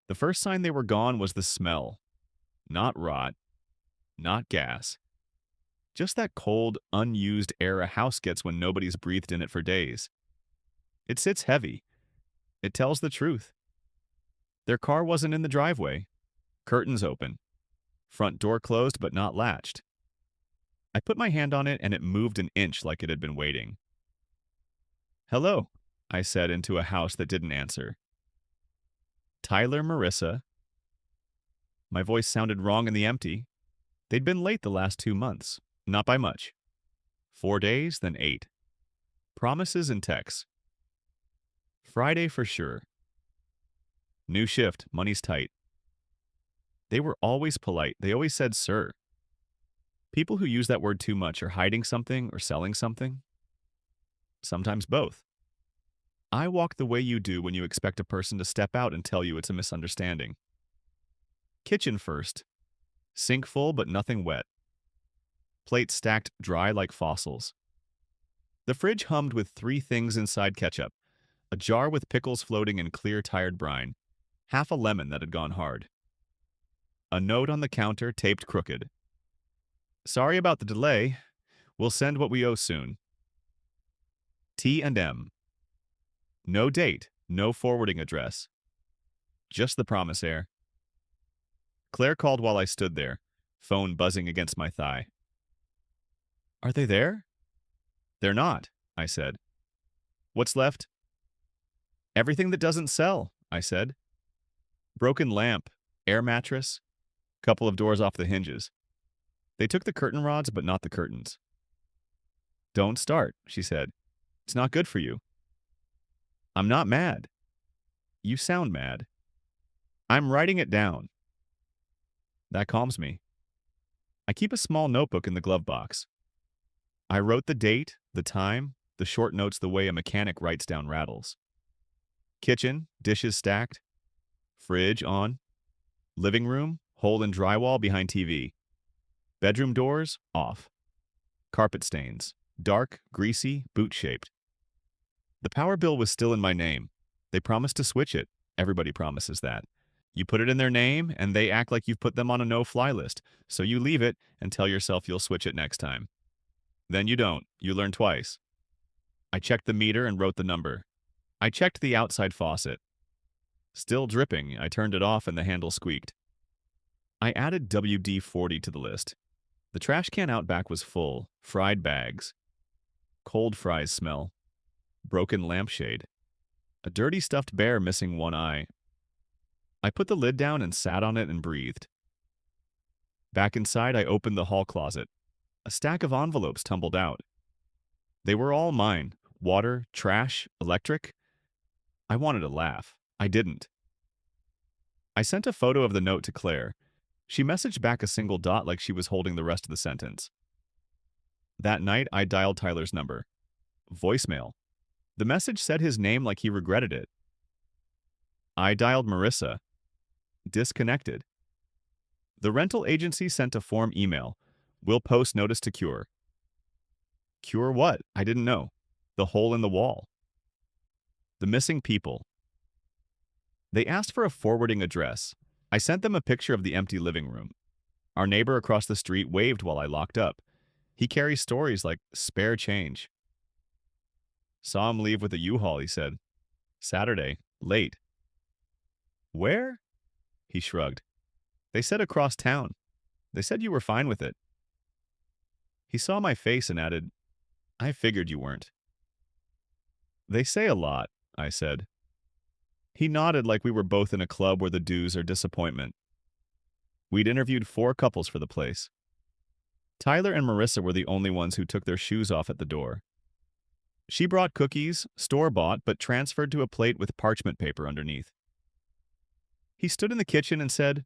The first sign they were gone was the smell. Not rot, not gas. Just that cold, unused air a house gets when nobody's breathed in it for days. It sits heavy. It tells the truth. Their car wasn't in the driveway. Curtains open. Front door closed but not latched. I put my hand on it and it moved an inch like it had been waiting. "Hello," I said into a house that didn't answer. "Tyler, Marissa." My voice sounded wrong in the empty. They'd been late the last 2 months. Not by much. 4 days, then 8. Promises and texts. Friday for sure. New shift, money's tight. They were always polite. They always said sir. People who use that word too much are hiding something or selling something. Sometimes both. I walk the way you do when you expect a person to step out and tell you it's a misunderstanding. Kitchen first. Sink full but nothing wet. Plates stacked dry like fossils. The fridge hummed with 3 things inside ketchup. A jar with pickles floating in clear tired brine. Half a lemon that had gone hard. A note on the counter taped crooked. "Sorry about the delay. We'll send what we owe soon." T&M. No date, no forwarding address. Just the promise air. Claire called while I stood there, phone buzzing against my thigh. "Are they there?" "They're not," I said. "What's left?" "Everything that doesn't sell," I said. "Broken lamp, air mattress, couple of doors off the hinges. They took the curtain rods, but not the curtains." "Don't start," she said. "It's not good for you." "I'm not mad." "You sound mad." "I'm writing it down." That calms me. I keep a small notebook in the glove box. I wrote the date, the time, the short notes the way a mechanic writes down rattles. Kitchen, dishes stacked. Fridge on. Living room, hole in drywall behind TV. Bedroom doors, off. Carpet stains, dark, greasy, boot-shaped. The power bill was still in my name. They promised to switch it. Everybody promises that. You put it in their name, and they act like you've put them on a no-fly list, so you leave it and tell yourself you'll switch it next time. Then you don't. You learn twice. I checked the meter and wrote the number. I checked the outside faucet. Still dripping, I turned it off and the handle squeaked. I added WD-40 to the list. The trash can out back was full, fried bags. Cold fries smell. Broken lampshade. A dirty stuffed bear missing one eye. I put the lid down and sat on it and breathed. Back inside, I opened the hall closet. A stack of envelopes tumbled out. They were all mine. Water, trash, electric. I wanted to laugh. I didn't. I sent a photo of the note to Claire. She messaged back a single dot like she was holding the rest of the sentence. That night, I dialed Tyler's number. Voicemail. The message said his name like he regretted it. I dialed Marissa. Disconnected. The rental agency sent a form email. We'll post notice to cure. Cure what? I didn't know. The hole in the wall. The missing people. They asked for a forwarding address. I sent them a picture of the empty living room. Our neighbor across the street waved while I locked up. He carries stories like spare change. Saw him leave with a U-Haul, he said. Saturday, late. Where? He shrugged. They said across town. They said you were fine with it. He saw my face and added, I figured you weren't. They say a lot, I said. He nodded like we were both in a club where the dues are disappointment. We'd interviewed 4 couples for the place. Tyler and Marissa were the only ones who took their shoes off at the door. She brought cookies, store-bought, but transferred to a plate with parchment paper underneath. He stood in the kitchen and said,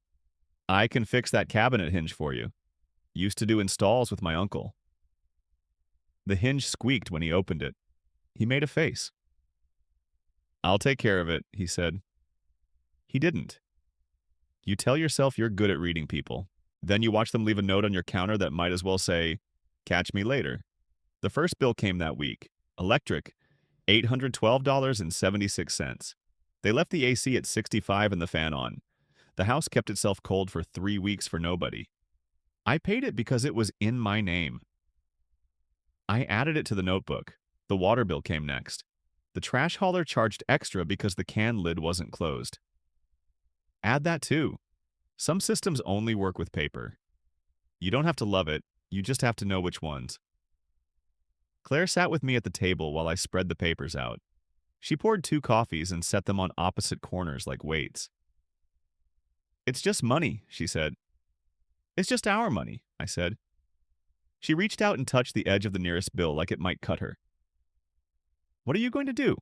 I can fix that cabinet hinge for you. Used to do installs with my uncle. The hinge squeaked when he opened it. He made a face. I'll take care of it, he said. He didn't. You tell yourself you're good at reading people. Then you watch them leave a note on your counter that might as well say, catch me later. The first bill came that week. Electric, $812.76. They left the AC at 65 and the fan on. The house kept itself cold for 3 weeks for nobody. I paid it because it was in my name. I added it to the notebook. The water bill came next. The trash hauler charged extra because the can lid wasn't closed. Add that too. Some systems only work with paper. You don't have to love it, you just have to know which ones. Claire sat with me at the table while I spread the papers out. She poured 2 coffees and set them on opposite corners like weights. "It's just money," she said. "It's just our money," I said. She reached out and touched the edge of the nearest bill like it might cut her. "What are you going to do?"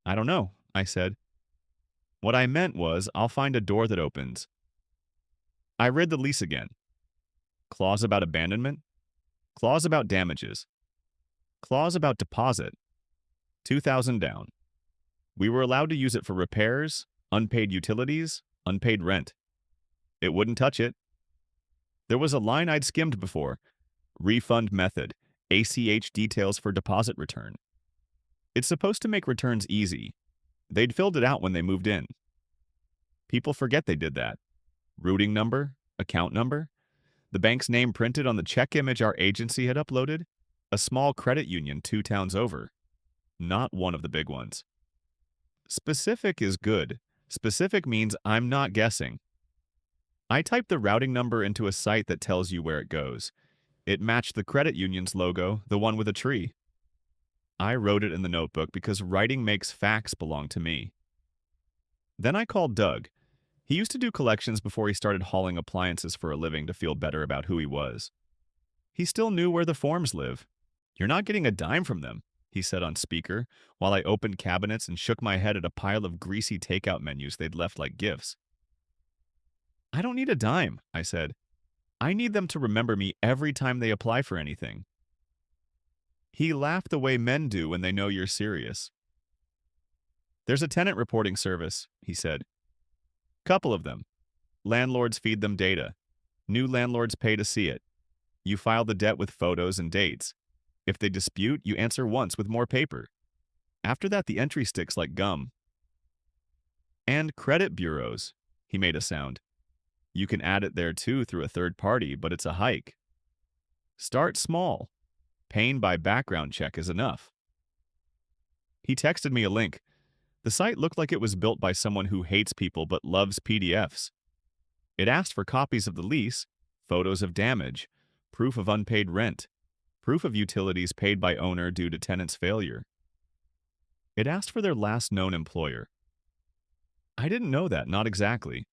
"I don't know," I said. What I meant was, I'll find a door that opens. I read the lease again. Clause about abandonment. Clause about damages. Clause about deposit. 2,000 down. We were allowed to use it for repairs, unpaid utilities, unpaid rent. It wouldn't touch it. There was a line I'd skimmed before. Refund method. ACH details for deposit return. It's supposed to make returns easy. They'd filled it out when they moved in. People forget they did that. Routing number, account number, the bank's name printed on the check image our agency had uploaded, a small credit union 2 towns over. Not one of the big ones. Specific is good. Specific means I'm not guessing. I typed the routing number into a site that tells you where it goes. It matched the credit union's logo, the one with a tree. I wrote it in the notebook because writing makes facts belong to me. Then I called Doug. He used to do collections before he started hauling appliances for a living to feel better about who he was. He still knew where the forms live. "You're not getting a dime from them," he said on speaker, while I opened cabinets and shook my head at a pile of greasy takeout menus they'd left like gifts. "I don't need a dime," I said. "I need them to remember me every time they apply for anything." He laughed the way men do when they know you're serious. "There's a tenant reporting service," he said. "Couple of them. Landlords feed them data. New landlords pay to see it. You file the debt with photos and dates. If they dispute, you answer once with more paper. After that, the entry sticks like gum." "And credit bureaus," he made a sound. "You can add it there too through a third party, but it's a hike. Start small. Paying by background check is enough." He texted me a link. The site looked like it was built by someone who hates people but loves PDFs. It asked for copies of the lease, photos of damage, proof of unpaid rent, proof of utilities paid by owner due to tenant's failure. It asked for their last known employer. I didn't know that, not exactly.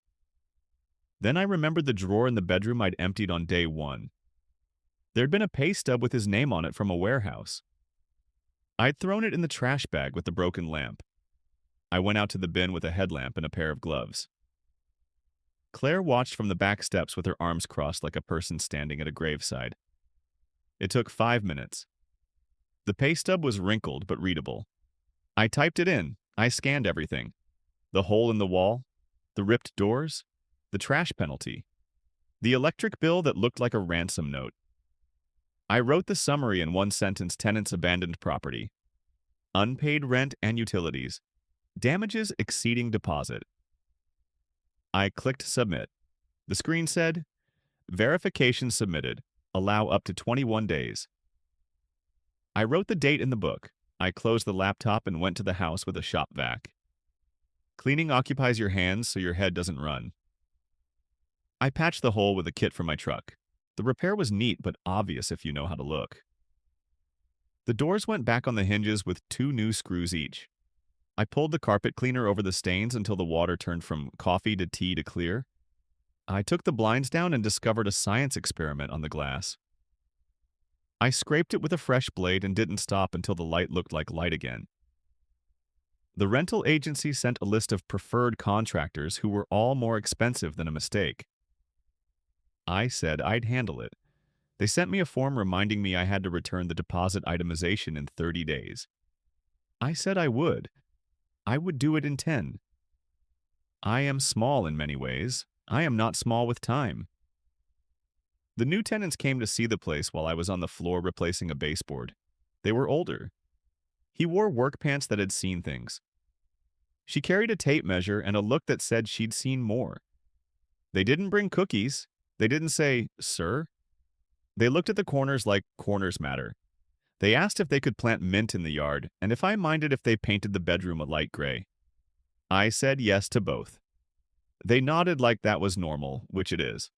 Then I remembered the drawer in the bedroom I'd emptied on day 1. There'd been a pay stub with his name on it from a warehouse. I'd thrown it in the trash bag with the broken lamp. I went out to the bin with a headlamp and a pair of gloves. Claire watched from the back steps with her arms crossed like a person standing at a graveside. It took 5 minutes. The pay stub was wrinkled but readable. I typed it in. I scanned everything. The hole in the wall, the ripped doors, the trash penalty, the electric bill that looked like a ransom note. I wrote the summary in 1 sentence: tenants abandoned property. Unpaid rent and utilities. Damages exceeding deposit. I clicked submit. The screen said, "Verification submitted. Allow up to 21 days." I wrote the date in the book. I closed the laptop and went to the house with a shop vac. Cleaning occupies your hands so your head doesn't run. I patched the hole with a kit from my truck. The repair was neat but obvious if you know how to look. The doors went back on the hinges with 2 new screws each. I pulled the carpet cleaner over the stains until the water turned from coffee to tea to clear. I took the blinds down and discovered a science experiment on the glass. I scraped it with a fresh blade and didn't stop until the light looked like light again. The rental agency sent a list of preferred contractors who were all more expensive than a mistake. I said I'd handle it. They sent me a form reminding me I had to return the deposit itemization in 30 days. I said I would. I would do it in 10. I am small in many ways. I am not small with time. The new tenants came to see the place while I was on the floor replacing a baseboard. They were older. He wore work pants that had seen things. She carried a tape measure and a look that said she'd seen more. They didn't bring cookies. They didn't say, "Sir." They looked at the corners like corners matter. They asked if they could plant mint in the yard and if I minded if they painted the bedroom a light gray. I said yes to both. They nodded like that was normal, which it is.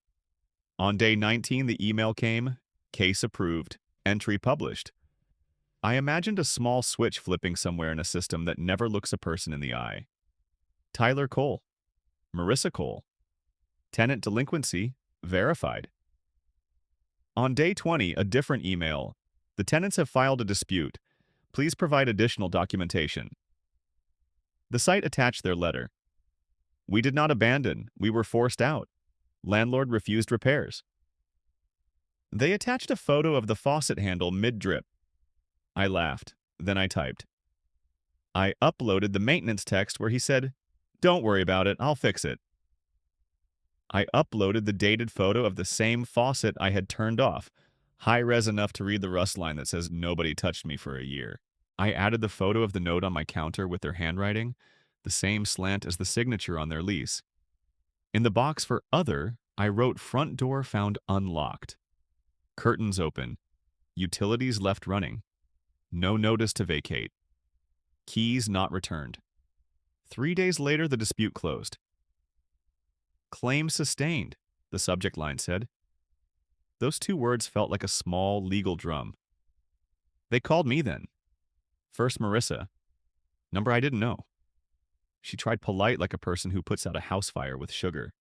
On day 19, the email came, case approved, entry published. I imagined a small switch flipping somewhere in a system that never looks a person in the eye. Tyler Cole. Marissa Cole. Tenant delinquency verified. On day 20, a different email. The tenants have filed a dispute. Please provide additional documentation. The site attached their letter. We did not abandon. We were forced out. Landlord refused repairs. They attached a photo of the faucet handle mid-drip. I laughed. Then I typed. I uploaded the maintenance text where he said, "Don't worry about it, I'll fix it." I uploaded the dated photo of the same faucet I had turned off, high-res enough to read the rust line that says nobody touched me for a year. I added the photo of the note on my counter with their handwriting, the same slant as the signature on their lease. In the box for other, I wrote front door found unlocked. Curtains open. Utilities left running. No notice to vacate. Keys not returned. 3 days later, the dispute closed. Claim sustained, the subject line said. Those 2 words felt like a small legal drum. They called me then. First Marissa. Number I didn't know. She tried polite like a person who puts out a house fire with sugar.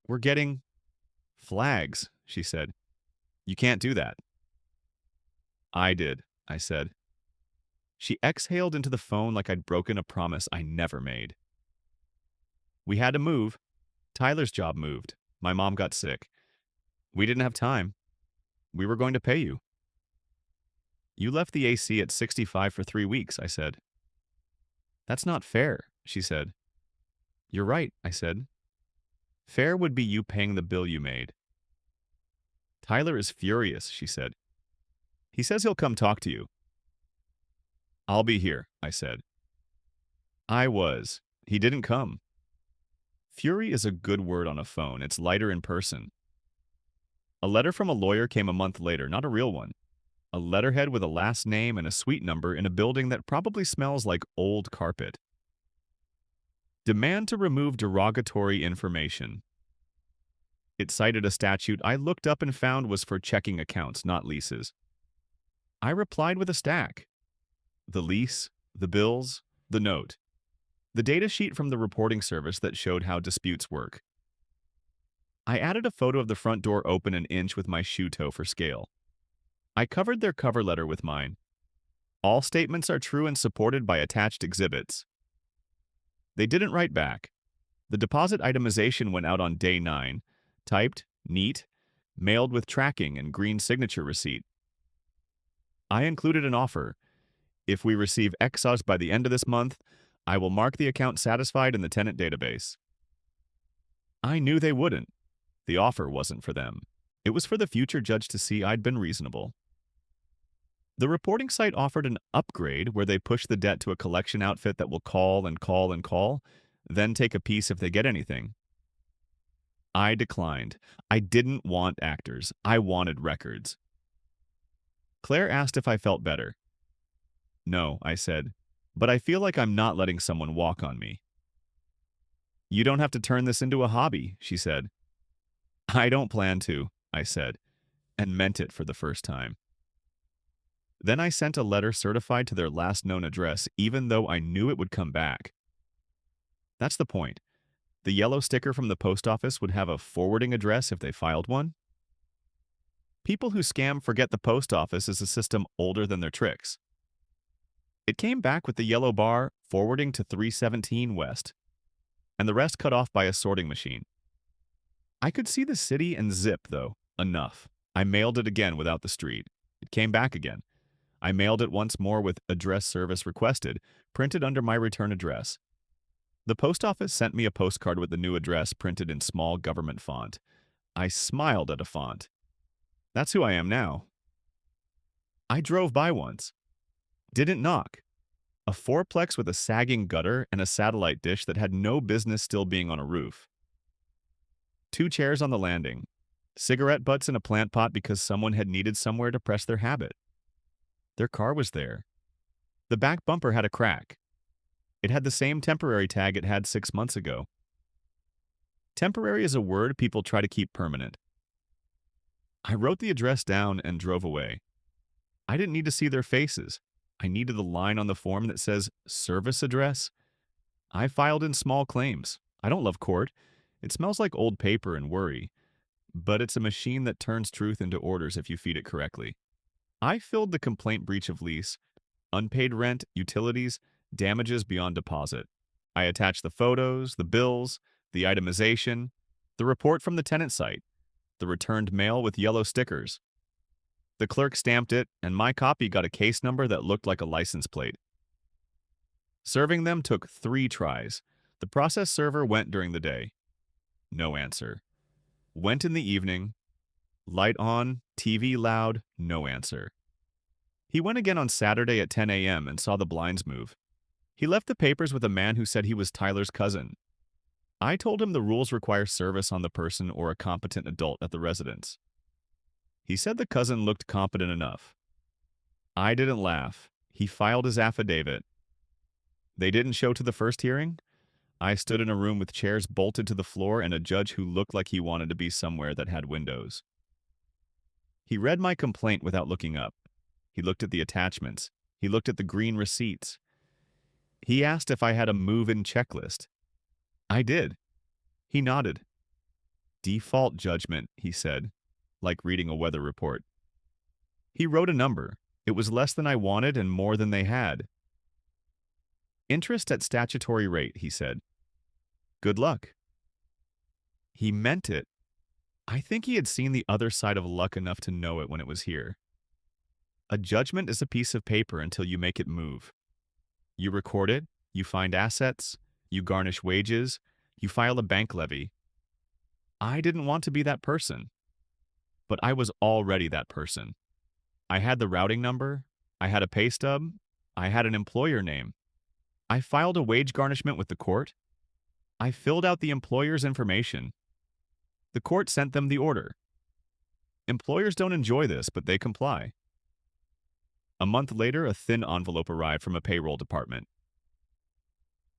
We're getting flags, she said. You can't do that. I did, I said. She exhaled into the phone like I'd broken a promise I never made. We had to move. Tyler's job moved. My mom got sick. We didn't have time. We were going to pay you. You left the AC at 65 for 3 weeks, I said. That's not fair, she said. You're right, I said. Fair would be you paying the bill you made. Tyler is furious, she said. He says he'll come talk to you. I'll be here, I said. I was. He didn't come. Fury is a good word on a phone. It's lighter in person. A letter from a lawyer came a month later, not a real one. A letterhead with a last name and a suite number in a building that probably smells like old carpet. Demand to remove derogatory information. It cited a statute I looked up and found was for checking accounts, not leases. I replied with a stack. The lease, the bills, the note. The data sheet from the reporting service that showed how disputes work. I added a photo of the front door open an inch with my shoe toe for scale. I covered their cover letter with mine. All statements are true and supported by attached exhibits. They didn't write back. The deposit itemization went out on day 9, typed, neat, mailed with tracking and green signature receipt. I included an offer. If we receive XOS by the end of this month, I will mark the account satisfied in the tenant database. I knew they wouldn't. The offer wasn't for them. It was for the future judge to see I'd been reasonable. The reporting site offered an upgrade where they push the debt to a collection outfit that will call and call and call, then take a piece if they get anything. I declined. I didn't want actors. I wanted records. Claire asked if I felt better. No, I said, but I feel like I'm not letting someone walk on me. You don't have to turn this into a hobby, she said. I don't plan to, I said, and meant it for the first time. Then I sent a letter certified to their last known address, even though I knew it would come back. That's the point. The yellow sticker from the post office would have a forwarding address if they filed one. People who scam forget the post office is a system older than their tricks. It came back with the yellow bar forwarding to 317 West, and the rest cut off by a sorting machine. I could see the city and zip, though, enough. I mailed it again without the street. It came back again. I mailed it once more with address service requested, printed under my return address. The post office sent me a postcard with the new address printed in small government font. I smiled at a font. That's who I am now. I drove by once. Didn't knock. A fourplex with a sagging gutter and a satellite dish that had no business still being on a roof. Two chairs on the landing. Cigarette butts in a plant pot because someone had needed somewhere to press their habit. Their car was there. The back bumper had a crack. It had the same temporary tag it had 6 months ago. Temporary is a word people try to keep permanent. I wrote the address down and drove away. I didn't need to see their faces. I needed the line on the form that says service address. I filed in small claims. I don't love court. It smells like old paper and worry. But it's a machine that turns truth into orders if you feed it correctly. I filled the complaint breach of lease, unpaid rent, utilities, damages beyond deposit. I attached the photos, the bills, the itemization, the report from the tenant site, the returned mail with yellow stickers. The clerk stamped it, and my copy got a case number that looked like a license plate. Serving them took 3 tries. The process server went during the day. No answer. Went in the evening. Light on, TV loud, no answer. He went again on Saturday at 10 a.m. and saw the blinds move. He left the papers with a man who said he was Tyler's cousin. I told him the rules require service on the person or a competent adult at the residence. He said the cousin looked competent enough. I didn't laugh. He filed his affidavit. They didn't show to the first hearing? I stood in a room with chairs bolted to the floor and a judge who looked like he wanted to be somewhere that had windows. He read my complaint without looking up. He looked at the attachments. He looked at the green receipts. He asked if I had a move-in checklist. I did. He nodded. Default judgment, he said, like reading a weather report. He wrote a number. It was less than I wanted and more than they had. Interest at statutory rate, he said. Good luck. He meant it. I think he had seen the other side of luck enough to know it when it was here. A judgment is a piece of paper until you make it move. You record it, you find assets, you garnish wages, you file a bank levy. I didn't want to be that person, but I was already that person. I had the routing number, I had a pay stub, I had an employer name. I filed a wage garnishment with the court. I filled out the employer's information. The court sent them the order. Employers don't enjoy this, but they comply. A month later, a thin envelope arrived from a payroll department.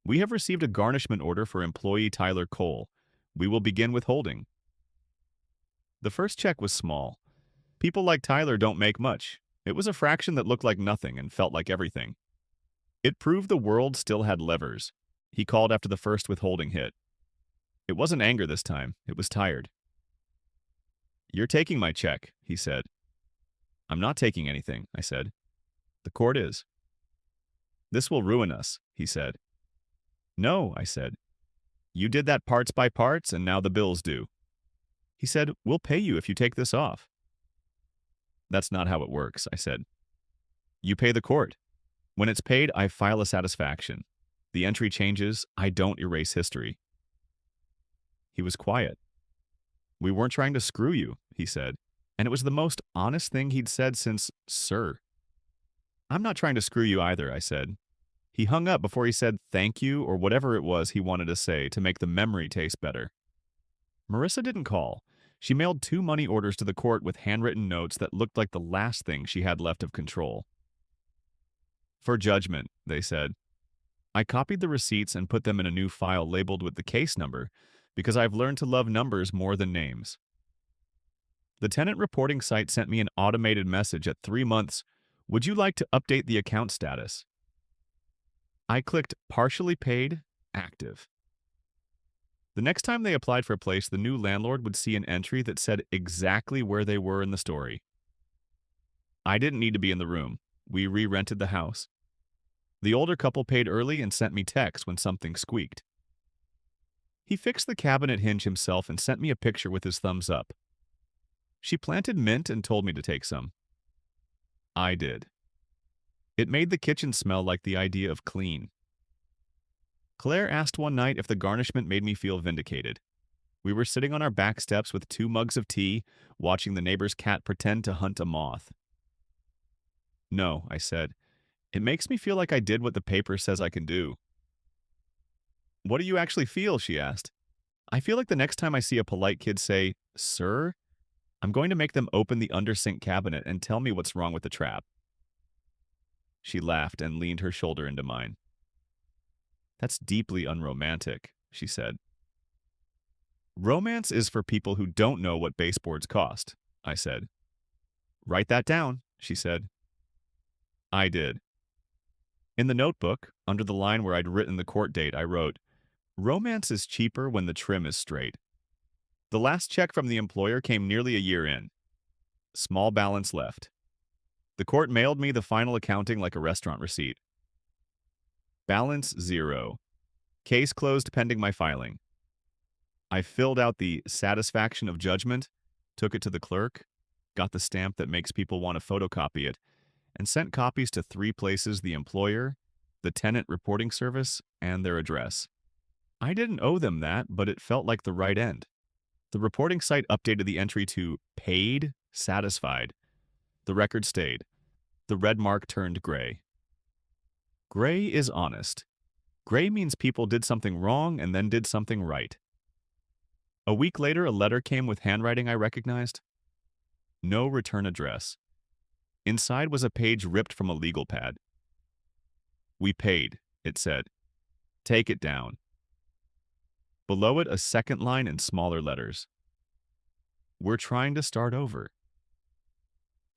We have received a garnishment order for employee Tyler Cole. We will begin withholding. The first check was small. People like Tyler don't make much. It was a fraction that looked like nothing and felt like everything. It proved the world still had levers. He called after the first withholding hit. It wasn't anger this time. It was tired. You're taking my check, he said. I'm not taking anything, I said. The court is. This will ruin us, he said. No, I said. You did that parts by parts, and now the bill's due. He said, we'll pay you if you take this off. That's not how it works, I said. You pay the court. When it's paid, I file a satisfaction. The entry changes, I don't erase history. He was quiet. We weren't trying to screw you, he said, and it was the most honest thing he'd said since, sir. I'm not trying to screw you either, I said. He hung up before he said thank you or whatever it was he wanted to say to make the memory taste better. Marissa didn't call. She mailed 2 money orders to the court with handwritten notes that looked like the last thing she had left of control. For judgment, they said. I copied the receipts and put them in a new file labeled with the case number because I've learned to love numbers more than names. The tenant reporting site sent me an automated message at 3 months. Would you like to update the account status? I clicked partially paid, active. The next time they applied for a place, the new landlord would see an entry that said exactly where they were in the story. I didn't need to be in the room. We re-rented the house. The older couple paid early and sent me texts when something squeaked. He fixed the cabinet hinge himself and sent me a picture with his thumbs up. She planted mint and told me to take some. I did. It made the kitchen smell like the idea of clean. Claire asked one night if the garnishment made me feel vindicated. We were sitting on our back steps with 2 mugs of tea, watching the neighbor's cat pretend to hunt a moth. No, I said. It makes me feel like I did what the paper says I can do. What do you actually feel? She asked. I feel like the next time I see a polite kid say, "Sir," I'm going to make them open the undersink cabinet and tell me what's wrong with the trap. She laughed and leaned her shoulder into mine. That's deeply unromantic, she said. Romance is for people who don't know what baseboards cost, I said. Write that down, she said. I did. In the notebook, under the line where I'd written the court date, I wrote, Romance is cheaper when the trim is straight. The last check from the employer came nearly a year in. Small balance left. The court mailed me the final accounting like a restaurant receipt. Balance 0. Case closed pending my filing. I filled out the satisfaction of judgment, took it to the clerk, got the stamp that makes people want to photocopy it, and sent copies to 3 places: the employer, the tenant reporting service, and their address. I didn't owe them that, but it felt like the right end. The reporting site updated the entry to paid, satisfied. The record stayed. The red mark turned gray. Gray is honest. Gray means people did something wrong and then did something right. A week later, a letter came with handwriting I recognized. No return address. Inside was a page ripped from a legal pad. We paid, it said. Take it down. Below it, a second line in smaller letters. We're trying to start over.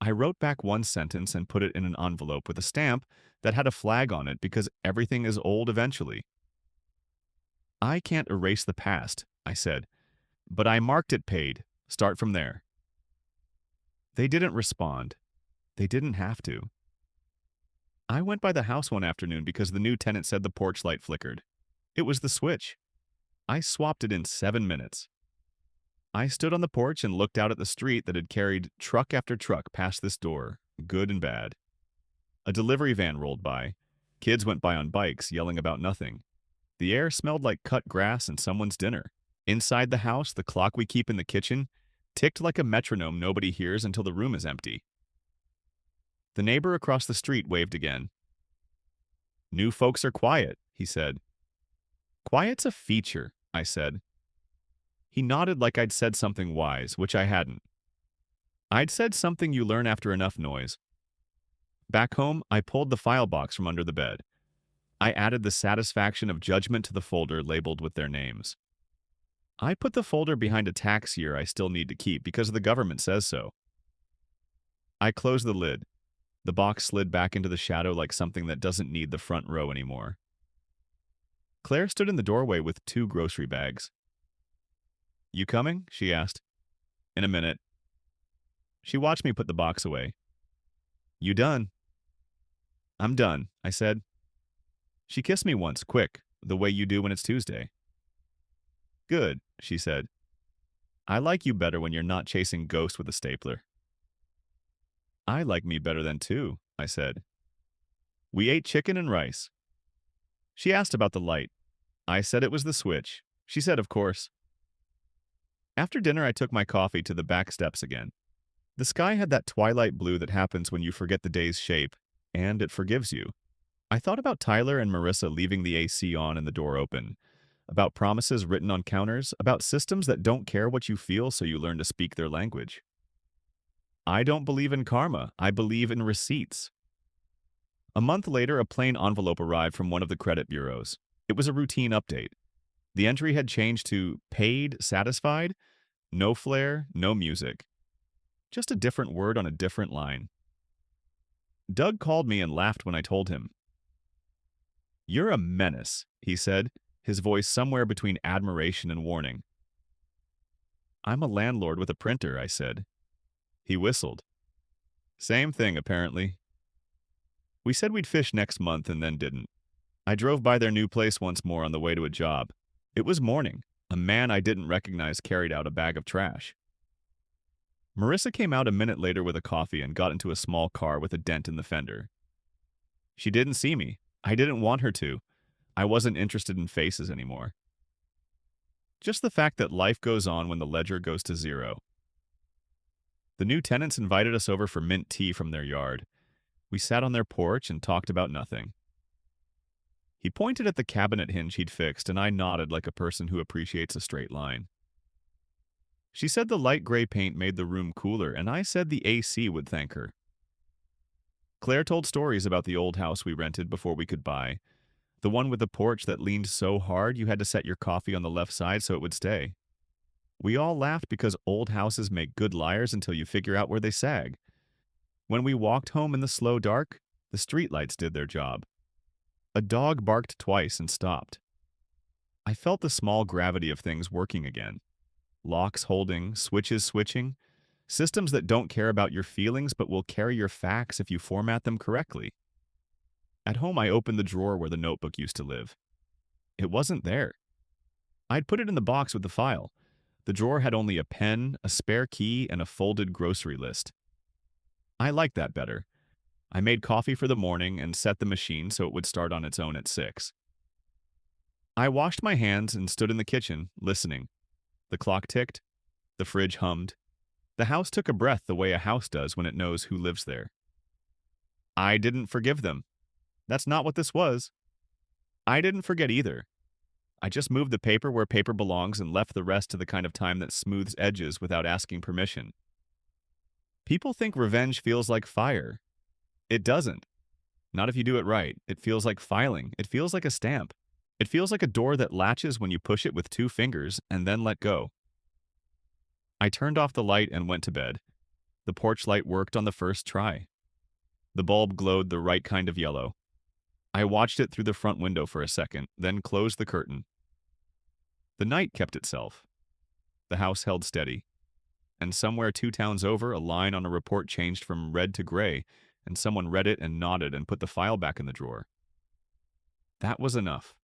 I wrote back one sentence and put it in an envelope with a stamp that had a flag on it because everything is old eventually. I can't erase the past, I said, but I marked it paid. Start from there. They didn't respond. They didn't have to. I went by the house one afternoon because the new tenant said the porch light flickered. It was the switch. I swapped it in 7 minutes. I stood on the porch and looked out at the street that had carried truck after truck past this door, good and bad. A delivery van rolled by. Kids went by on bikes, yelling about nothing. The air smelled like cut grass and someone's dinner. Inside the house, the clock we keep in the kitchen ticked like a metronome nobody hears until the room is empty. The neighbor across the street waved again. New folks are quiet, he said. Quiet's a feature, I said. He nodded like I'd said something wise, which I hadn't. I'd said something you learn after enough noise. Back home, I pulled the file box from under the bed. I added the satisfaction of judgment to the folder labeled with their names. I put the folder behind a tax year I still need to keep because the government says so. I closed the lid. The box slid back into the shadow like something that doesn't need the front row anymore. Claire stood in the doorway with 2 grocery bags. You coming? She asked. In a minute. She watched me put the box away. You done? I'm done, I said. She kissed me once, quick, the way you do when it's Tuesday. Good, she said. I like you better when you're not chasing ghosts with a stapler. I like me better then too, I said. We ate chicken and rice. She asked about the light. I said it was the switch. She said, of course. After dinner, I took my coffee to the back steps again. The sky had that twilight blue that happens when you forget the day's shape, and it forgives you. I thought about Tyler and Marissa leaving the AC on and the door open, about promises written on counters, about systems that don't care what you feel so you learn to speak their language. I don't believe in karma. I believe in receipts. A month later, a plain envelope arrived from one of the credit bureaus. It was a routine update. The entry had changed to paid, satisfied, no flair, no music. Just a different word on a different line. Doug called me and laughed when I told him. You're a menace, he said, his voice somewhere between admiration and warning. I'm a landlord with a printer, I said. He whistled. Same thing, apparently. We said we'd fish next month and then didn't. I drove by their new place once more on the way to a job. It was morning. A man I didn't recognize carried out a bag of trash. Marissa came out a minute later with a coffee and got into a small car with a dent in the fender. She didn't see me. I didn't want her to. I wasn't interested in faces anymore. Just the fact that life goes on when the ledger goes to 0. The new tenants invited us over for mint tea from their yard. We sat on their porch and talked about nothing. He pointed at the cabinet hinge he'd fixed, and I nodded like a person who appreciates a straight line. She said the light gray paint made the room cooler, and I said the AC would thank her. Claire told stories about the old house we rented before we could buy, the one with the porch that leaned so hard you had to set your coffee on the left side so it would stay. We all laughed because old houses make good liars until you figure out where they sag. When we walked home in the slow dark, the streetlights did their job. A dog barked twice and stopped. I felt the small gravity of things working again. Locks holding, switches switching, systems that don't care about your feelings but will carry your facts if you format them correctly. At home, I opened the drawer where the notebook used to live. It wasn't there. I'd put it in the box with the file. The drawer had only a pen, a spare key, and a folded grocery list. I liked that better. I made coffee for the morning and set the machine so it would start on its own at 6. I washed my hands and stood in the kitchen, listening. The clock ticked. The fridge hummed. The house took a breath the way a house does when it knows who lives there. I didn't forgive them. That's not what this was. I didn't forget either. I just moved the paper where paper belongs and left the rest to the kind of time that smooths edges without asking permission. People think revenge feels like fire. It doesn't. Not if you do it right. It feels like filing. It feels like a stamp. It feels like a door that latches when you push it with 2 fingers and then let go. I turned off the light and went to bed. The porch light worked on the first try. The bulb glowed the right kind of yellow. I watched it through the front window for a second, then closed the curtain. The night kept itself. The house held steady. And somewhere 2 towns over, a line on a report changed from red to gray, and someone read it and nodded and put the file back in the drawer. That was enough.